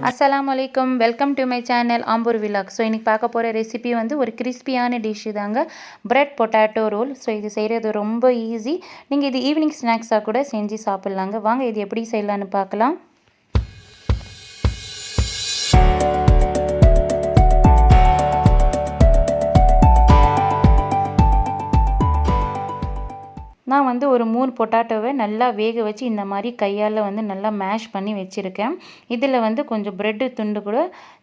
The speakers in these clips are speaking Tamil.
அஸ்ஸலாமு welcome to my channel Ambur vlog. So இன்றைக்கி பார்க்க போகிற ரெசிபி வந்து ஒரு கிறிஸ்பியான டிஷ்ஷு தாங்க, பிரெட் பொட்டாட்டோ ரோல். ஸோ இது செய்கிறது ரொம்ப ஈஸி. நீங்கள் இது ஈவினிங் ஸ்நாக்ஸாக கூட செஞ்சு சாப்பிட்லாங்க. வாங்க இது எப்படி செய்யலான்னு பார்க்கலாம். நான் வந்து ஒரு 3 பொட்டாட்டோவை நல்லா வேக வச்சு இந்த மாதிரி கையால் வந்து நல்லா மேஷ் பண்ணி வச்சுருக்கேன். இதில் வந்து கொஞ்சம் ப்ரெட்டு துண்டு கூட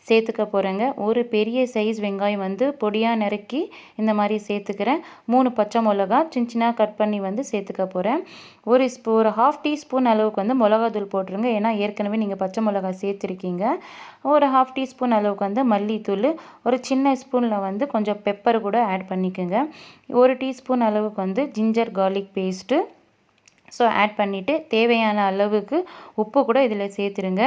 சேர்த்துக்க போகிறேங்க. ஒரு பெரிய சைஸ் வெங்காயம் வந்து பொடியாக நறுக்கி இந்த மாதிரி சேர்த்துக்கிறேன். 3 பச்சை மிளகா சின்ன கட் பண்ணி வந்து சேர்த்துக்க போகிறேன். ஒரு 1/2 டீஸ்பூன் அளவுக்கு வந்து மிளகாத்தூள் போட்டுருங்க. ஏன்னா ஏற்கனவே நீங்கள் பச்சை மிளகா சேர்த்துருக்கீங்க. ஒரு 1/2 டீஸ்பூன் அளவுக்கு வந்து மல்லித்தூள், ஒரு சின்ன ஸ்பூனில் வந்து கொஞ்சம் பெப்பர் கூட ஆட் பண்ணிக்கோங்க. 1 டீஸ்பூன் அளவுக்கு வந்து ஜிஞ்சர் கார்லிக் பேஸ்ட்டு ஆட் பண்ணிவிட்டு தேவையான அளவுக்கு உப்பு கூட இதில் சேர்த்துருங்க.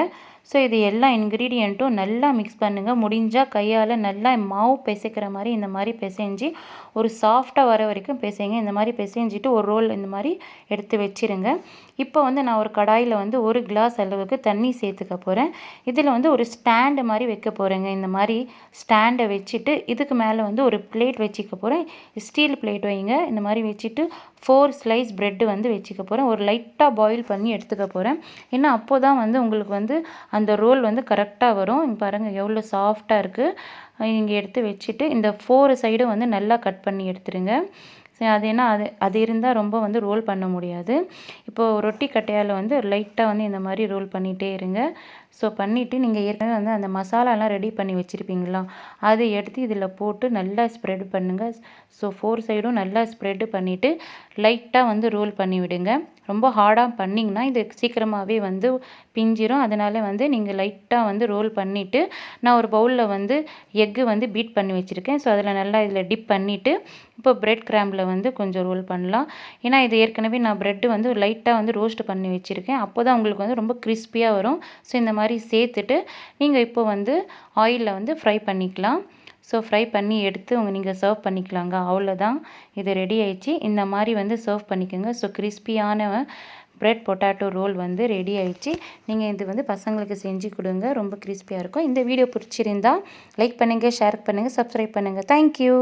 இது எல்லா இன்க்ரீடியண்ட்டும் நல்லா மிக்ஸ் பண்ணுங்கள். முடிஞ்சால் கையால் நல்லா மாவு பிசைக்கிற மாதிரி இந்த மாதிரி பிசைஞ்சு ஒரு சாஃப்டாக வர வரைக்கும் பிசைங்க. இந்த மாதிரி பிசைஞ்சிட்டு ஒரு ரோல் இந்த மாதிரி எடுத்து வச்சுருங்க. இப்போ வந்து நான் ஒரு கடாயில் வந்து 1 கிளாஸ் அளவுக்கு தண்ணி சேர்த்துக்க போகிறேன். இதில் வந்து ஒரு ஸ்டாண்டு மாதிரி வைக்க போகிறேங்க. இந்த மாதிரி ஸ்டாண்டை வச்சுட்டு இதுக்கு மேலே வந்து ஒரு பிளேட் வச்சுக்க போகிறேன். ஸ்டீல் பிளேட் வைங்க. இந்த மாதிரி வச்சுட்டு 4 ஸ்லைஸ் ப்ரெட்டு வந்து வச்சுக்க போகிறேன். ஒரு லைட்டாக பாயில் பண்ணி எடுத்துக்க போகிறேன். ஏன்னா அப்போ தான் வந்து உங்களுக்கு வந்து அந்த ரோல் வந்து கரெக்டாக வரும். இங்கே பாருங்கள் எவ்வளோ சாஃப்டாக இருக்குது. இங்கே எடுத்து வச்சுட்டு இந்த 4 சைடும் வந்து நல்லா கட் பண்ணி எடுத்துருங்க. அது ஏன்னா அது இருந்தால் ரொம்ப வந்து ரோல் பண்ண முடியாது. இப்போது ரொட்டி கட்டையால் வந்து லைட்டாக வந்து இந்த மாதிரி ரோல் பண்ணிகிட்டே இருங்க. பண்ணிவிட்டு நீங்கள் ஏற்கனவே வந்து அந்த மசாலாலாம் ரெடி பண்ணி வச்சுருப்பீங்களா, அதை எடுத்து இதில் போட்டு நல்லா ஸ்ப்ரெட் பண்ணுங்கள். 4 சைடும் நல்லா ஸ்ப்ரெட்டு பண்ணிவிட்டு லைட்டாக வந்து ரோல் பண்ணி விடுங்க. ரொம்ப ஹார்டாக பண்ணிங்கன்னா இது சீக்கிரமாகவே வந்து பிஞ்சிரும். அதனால் வந்து நீங்கள் லைட்டாக வந்து ரோல் பண்ணிவிட்டு நான் ஒரு பவுலில் வந்து எக்கு வந்து பீட் பண்ணி வச்சுருக்கேன். அதில் நல்லா இதில் டிப் பண்ணிவிட்டு இப்போ பிரெட் கிராம்பில் வந்து கொஞ்சம் ரோல் பண்ணலாம். ஏன்னா இது ஏற்கனவே நான் ப்ரெட்டு வந்து லைட்டாக வந்து ரோஸ்ட் பண்ணி வச்சுருக்கேன். அப்போ தான் உங்களுக்கு வந்து ரொம்ப கிறிஸ்பியாக வரும். இந்த மாதிரி சேர்த்துட்டு நீங்கள் இப்போ வந்து ஆயிலில் வந்து ஃப்ரை பண்ணிக்கலாம். ஃப்ரை பண்ணி எடுத்து நீங்கள் சர்வ் பண்ணிக்கலாங்க. அவ்வளோதான், இது ரெடி ஆயிடுச்சு. இந்த மாதிரி வந்து சர்வ் பண்ணிக்கோங்க. கிறிஸ்பியான பிரெட் பொட்டாட்டோ ரோல் வந்து ரெடி ஆயிடுச்சு. நீங்கள் இது வந்து பசங்களுக்கு செஞ்சு கொடுங்க, ரொம்ப கிறிஸ்பியாக இருக்கும். இந்த வீடியோ பிடிச்சிருந்தா லைக் பண்ணுங்கள், ஷேர் பண்ணுங்கள், சப்ஸ்கிரைப் பண்ணுங்கள். தேங்க்யூ.